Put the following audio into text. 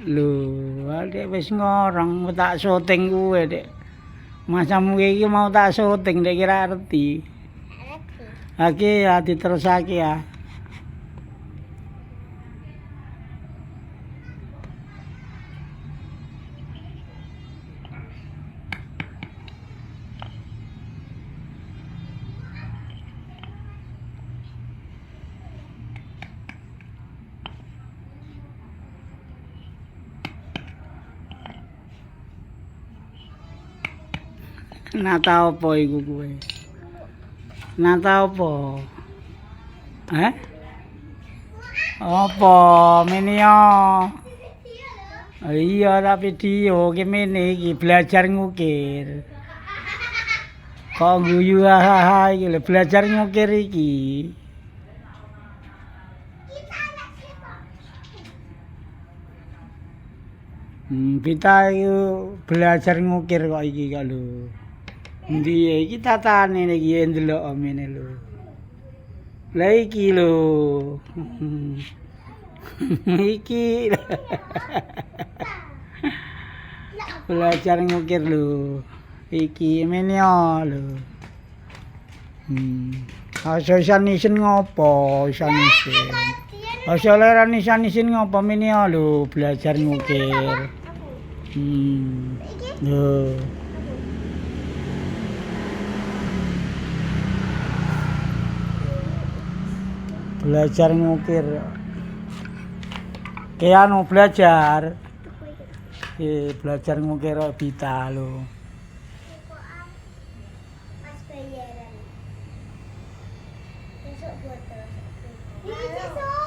Lho, adek wis ngorong tak syuting kuwe, Dek. Masamu iki mau tak syuting Dek kira ngerti. Oke ya diterusake ya. Nata apa iku kowe? Nata apa? Eh? Apa Minio? Iya tak video gimana iki belajar ngukir. Kok guyu hahaha iki lho belajar ngukir iki. Kita itu belajar ngukir kok iki kok lho. Endi iki tatane iki ndelok omene lho. Lah iki lho. Iki belajar ngukir lho. Iki menyo lho. Asa isan-isin ngopo isan-isin. Asa leran isan-isin ngopo menyo lho belajar ngukir. Lho. Belajar ngukir. Anu belajar. Belajar ngukir Bita lho. Pas bayaran. Besok buat terus.